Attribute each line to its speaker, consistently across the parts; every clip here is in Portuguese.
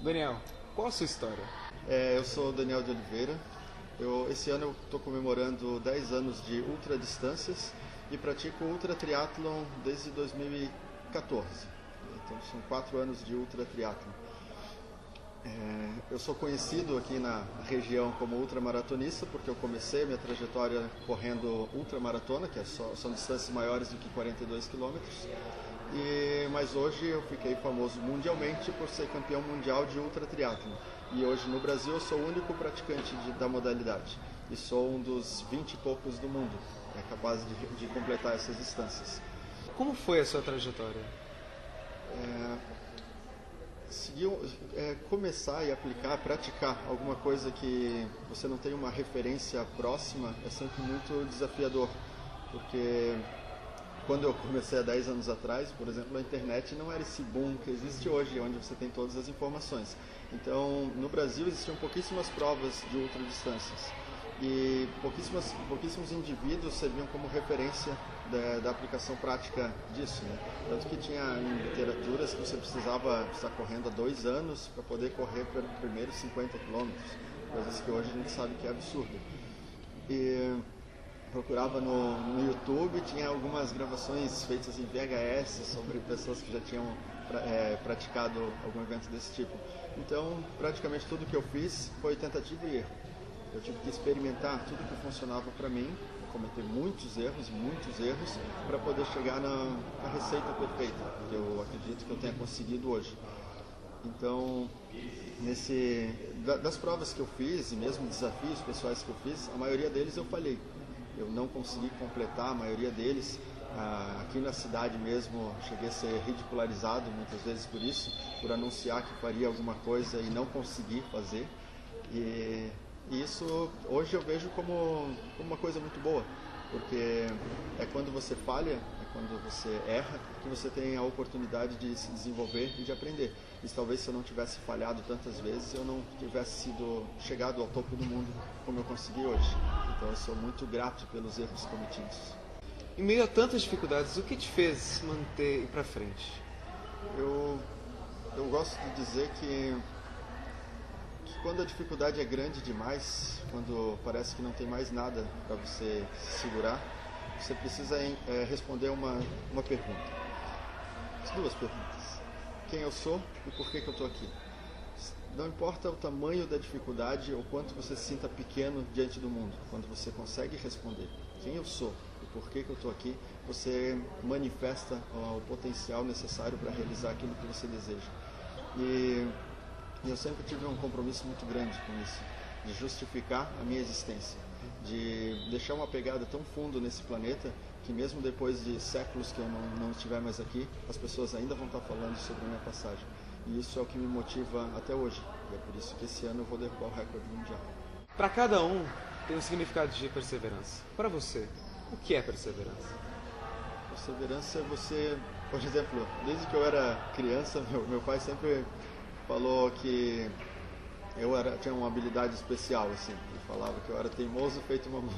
Speaker 1: Daniel, qual a sua história?
Speaker 2: Eu sou o Daniel de Oliveira. Esse ano eu estou comemorando 10 anos de ultradistâncias e pratico ultra triatlon desde 2014. Então são 4 anos de ultra triatlon. Eu sou conhecido aqui na região como ultramaratonista porque eu comecei a minha trajetória correndo ultramaratona, que são distâncias maiores do que 42 quilômetros. Mas hoje eu fiquei famoso mundialmente por ser campeão mundial de ultra triatlon. E hoje no Brasil eu sou o único praticante da modalidade. E sou um dos 20 e poucos do mundo capaz de completar essas distâncias.
Speaker 1: Como foi a sua trajetória?
Speaker 2: Começar e aplicar, praticar alguma coisa que você não tem uma referência próxima é sempre muito desafiador. Porque quando eu comecei há 10 anos atrás, por exemplo, a internet não era esse boom que existe hoje, onde você tem todas as informações. Então, no Brasil existiam pouquíssimas provas de ultradistâncias e pouquíssimos indivíduos serviam como referência da aplicação prática disso, né? Tanto que tinha em literaturas que você precisava estar correndo há 2 anos para poder correr pelos primeiros 50 quilômetros, coisas que hoje a gente sabe que é absurdo. E procurava no YouTube, tinha algumas gravações feitas em VHS sobre pessoas que já tinham praticado algum evento desse tipo. Então, praticamente tudo que eu fiz foi tentativa e erro. Eu tive que experimentar tudo que funcionava para mim, cometer muitos erros, para poder chegar na receita perfeita, que eu acredito que eu tenha conseguido hoje. Então, das provas que eu fiz, e mesmo desafios pessoais que eu fiz, a maioria deles eu falhei. Eu não consegui completar a maioria deles. Aqui na cidade mesmo, cheguei a ser ridicularizado muitas vezes por isso, por anunciar que faria alguma coisa e não conseguir fazer. E isso hoje eu vejo como uma coisa muito boa, porque é quando você falha, é quando você erra, que você tem a oportunidade de se desenvolver e de aprender. E talvez se eu não tivesse falhado tantas vezes, eu não tivesse chegado ao topo do mundo como eu consegui hoje. Então eu sou muito grato pelos erros cometidos.
Speaker 1: Em meio a tantas dificuldades, o que te fez manter e ir para frente?
Speaker 2: Eu gosto de dizer que quando a dificuldade é grande demais, quando parece que não tem mais nada para você se segurar, você precisa responder uma pergunta. As 2 perguntas. Quem eu sou e por que eu estou aqui? Não importa o tamanho da dificuldade ou quanto você se sinta pequeno diante do mundo, quando você consegue responder quem eu sou e por que eu estou aqui, você manifesta o potencial necessário para realizar aquilo que você deseja. E eu sempre tive um compromisso muito grande com isso, de justificar a minha existência, de deixar uma pegada tão fundo nesse planeta que mesmo depois de séculos que eu não estiver mais aqui, as pessoas ainda vão estar falando sobre a minha passagem. E isso é o que me motiva até hoje. E é por isso que esse ano eu vou derrubar o recorde mundial.
Speaker 1: Para cada um tem um significado de perseverança. Para você, o que é perseverança?
Speaker 2: Perseverança é você, por exemplo, desde que eu era criança, meu pai sempre falou que eu tinha uma habilidade especial, assim. Ele falava que eu era teimoso feito uma mula.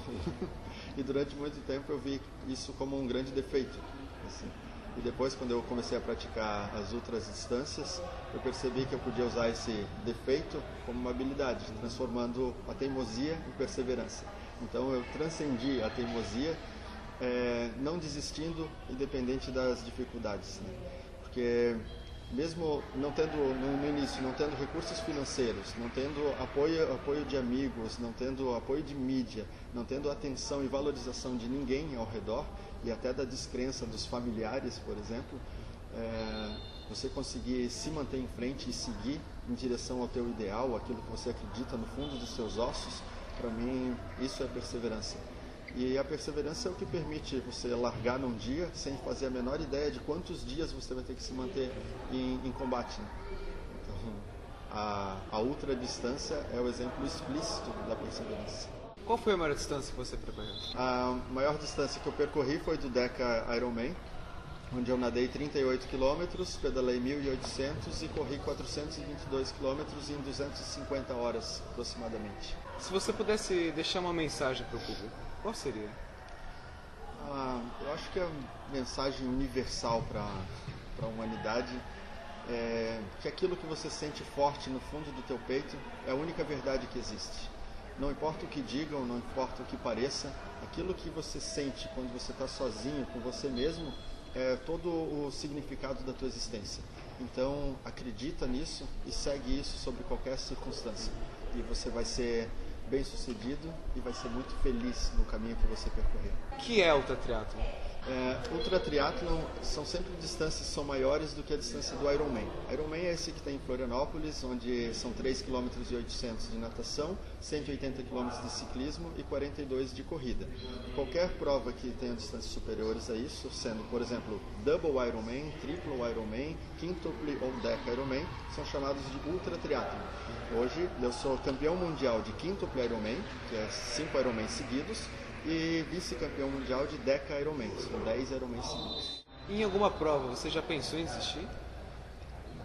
Speaker 2: E durante muito tempo eu vi isso como um grande defeito, assim. E depois, quando eu comecei a praticar as outras distâncias, eu percebi que eu podia usar esse defeito como uma habilidade, transformando a teimosia em perseverança. Então eu transcendi a teimosia, não desistindo, independente das dificuldades, né? Porque mesmo não tendo, no início, não tendo recursos financeiros, não tendo apoio de amigos, não tendo apoio de mídia, não tendo atenção e valorização de ninguém ao redor, e até da descrença dos familiares, por exemplo, você conseguir se manter em frente e seguir em direção ao teu ideal, aquilo que você acredita no fundo dos seus ossos, para mim isso é perseverança. E a perseverança é o que permite você largar num dia sem fazer a menor ideia de quantos dias você vai ter que se manter em combate, né? Então, a ultradistância é o exemplo explícito da perseverança.
Speaker 1: Qual foi a maior distância que você percorreu?
Speaker 2: A maior distância que eu percorri foi do Deca Ironman, onde eu nadei 38 km, pedalei 1.800 e corri 422 km em 250 horas aproximadamente.
Speaker 1: Se você pudesse deixar uma mensagem para o público, qual seria?
Speaker 2: Eu acho que a mensagem universal para a humanidade que aquilo que você sente forte no fundo do teu peito é a única verdade que existe. Não importa o que digam, não importa o que pareça, aquilo que você sente quando você está sozinho com você mesmo é todo o significado da tua existência. Então acredita nisso e segue isso sobre qualquer circunstância. E você vai ser bem sucedido e vai ser muito feliz no caminho que você percorrer.
Speaker 1: O que é ultratriatlon?
Speaker 2: Ultratriatlon são sempre distâncias que são maiores do que a distância do Ironman. Ironman é esse que tem em Florianópolis, onde são 3,8 km de natação, 180 km de ciclismo e 42 de corrida. Qualquer prova que tenha distâncias superiores a isso, sendo, por exemplo, Double Ironman, Triple Ironman, Quintuple ou Deca Ironman, são chamados de ultratriatlon. Hoje eu sou campeão mundial de Quintuple Ironman, que é 5 Ironman seguidos, e vice-campeão mundial de Deca Ironman, são 10 Ironman seguidos.
Speaker 1: Em alguma prova você já pensou em desistir?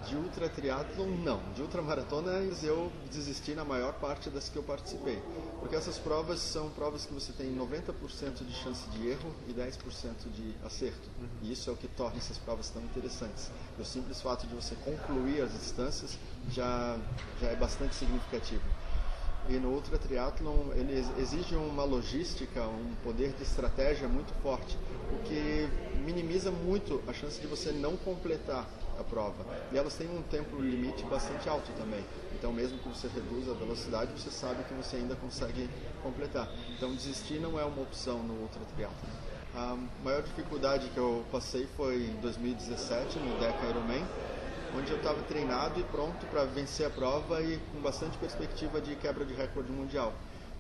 Speaker 2: De ultratriatlon, não. De ultramaratonas eu desisti na maior parte das que eu participei. Porque essas provas são provas que você tem 90% de chance de erro e 10% de acerto. E isso é o que torna essas provas tão interessantes. O simples fato de você concluir as distâncias já é bastante significativo. E no ultratriatlon ele exige uma logística, um poder de estratégia muito forte, o que minimiza muito a chance de você não completar a prova. E elas têm um tempo limite bastante alto também. Então mesmo que você reduza a velocidade, você sabe que você ainda consegue completar. Então desistir não é uma opção no ultratriatlon. A maior dificuldade que eu passei foi em 2017 no Deca Ironman, onde eu estava treinado e pronto para vencer a prova e com bastante perspectiva de quebra de recorde mundial.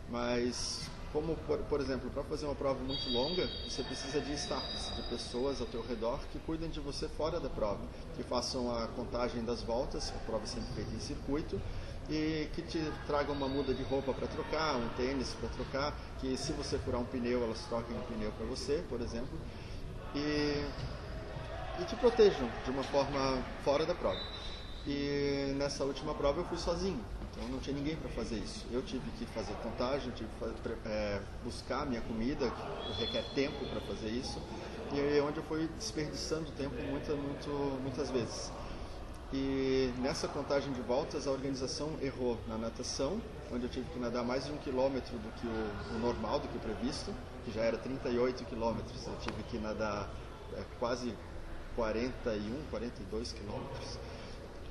Speaker 2: Mas, como por exemplo, para fazer uma prova muito longa, você precisa de staffs, de pessoas ao teu redor que cuidem de você fora da prova, que façam a contagem das voltas, a prova é sempre feita em circuito, e que te tragam uma muda de roupa para trocar, um tênis para trocar, que se você furar um pneu, elas troquem um pneu para você, por exemplo. E te protejam de uma forma fora da prova. E nessa última prova eu fui sozinho, então não tinha ninguém para fazer isso. Eu tive que fazer contagem, tive que buscar minha comida, que requer tempo para fazer isso, e é onde eu fui desperdiçando tempo muitas vezes. E nessa contagem de voltas a organização errou na natação, onde eu tive que nadar mais de 1 quilômetro do que o normal, do que o previsto, que já era 38 quilômetros. Eu tive que nadar quase 41, 42 quilômetros.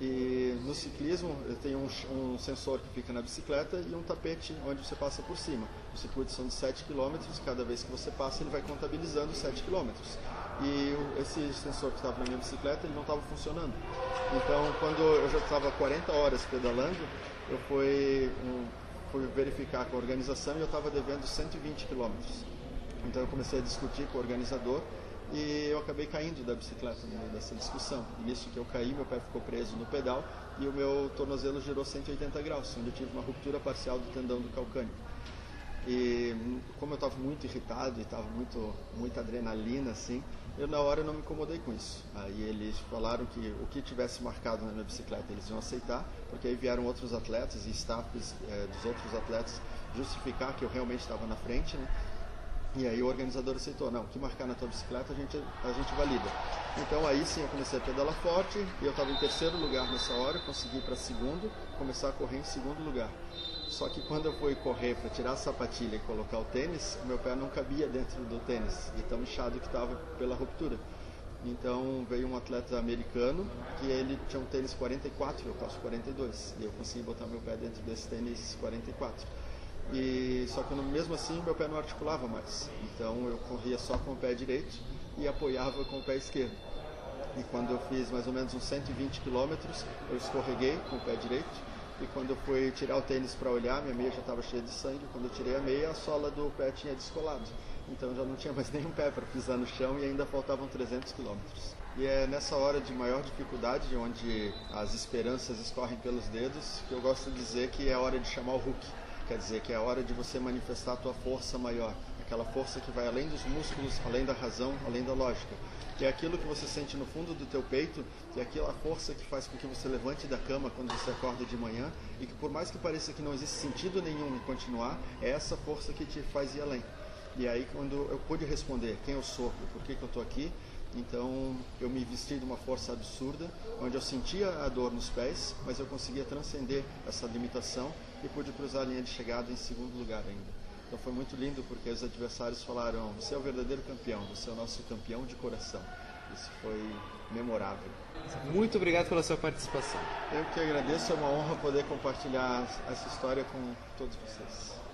Speaker 2: E no ciclismo eu tenho um sensor que fica na bicicleta e um tapete onde você passa por cima. Os circuitos são de 7 quilômetros, cada vez que você passa ele vai contabilizando 7 quilômetros. E esse sensor que estava na minha bicicleta ele não estava funcionando. Então quando eu já estava 40 horas pedalando, eu fui verificar com a organização e eu estava devendo 120 quilômetros. Então eu comecei a discutir com o organizador e eu acabei caindo da bicicleta no meio dessa discussão. E nisso que eu caí, meu pé ficou preso no pedal e o meu tornozelo girou 180 graus, onde eu tive uma ruptura parcial do tendão do calcâneo. E como eu estava muito irritado e estava muita adrenalina, assim, eu na hora não me incomodei com isso. Aí eles falaram que o que tivesse marcado na minha bicicleta eles iam aceitar, porque aí vieram outros atletas e staffs dos outros atletas justificar que eu realmente estava na frente, né? E aí o organizador aceitou, não, o que marcar na tua bicicleta a gente valida. Então aí sim eu comecei a pedalar forte, e eu estava em terceiro lugar nessa hora, consegui ir para segundo, começar a correr em segundo lugar. Só que quando eu fui correr para tirar a sapatilha e colocar o tênis, o meu pé não cabia dentro do tênis, de tão inchado que estava pela ruptura. Então veio um atleta americano, que ele tinha um tênis 44, eu calço 42, e eu consegui botar meu pé dentro desse tênis 44. Só que mesmo assim meu pé não articulava mais, então eu corria só com o pé direito e apoiava com o pé esquerdo. E quando eu fiz mais ou menos uns 120 quilômetros, eu escorreguei com o pé direito, e quando eu fui tirar o tênis para olhar, minha meia já estava cheia de sangue. Quando eu tirei a meia, a sola do pé tinha descolado, então já não tinha mais nenhum pé para pisar no chão e ainda faltavam 300 quilômetros. E é nessa hora de maior dificuldade, onde as esperanças escorrem pelos dedos, que eu gosto de dizer que é a hora de chamar o Hulk. Quer dizer que é a hora de você manifestar a tua força maior, aquela força que vai além dos músculos, além da razão, além da lógica. Que é aquilo que você sente no fundo do teu peito, que é aquela força que faz com que você levante da cama quando você acorda de manhã, e que por mais que pareça que não existe sentido nenhum em continuar, é essa força que te faz ir além. E aí quando eu pude responder quem eu sou e por que eu estou aqui, Então eu me vesti de uma força absurda, onde eu sentia a dor nos pés, mas eu conseguia transcender essa limitação e pude cruzar a linha de chegada em segundo lugar ainda. Então foi muito lindo porque os adversários falaram: você é o verdadeiro campeão, você é o nosso campeão de coração. Isso foi memorável.
Speaker 1: Muito obrigado pela sua participação.
Speaker 2: Eu que agradeço, é uma honra poder compartilhar essa história com todos vocês.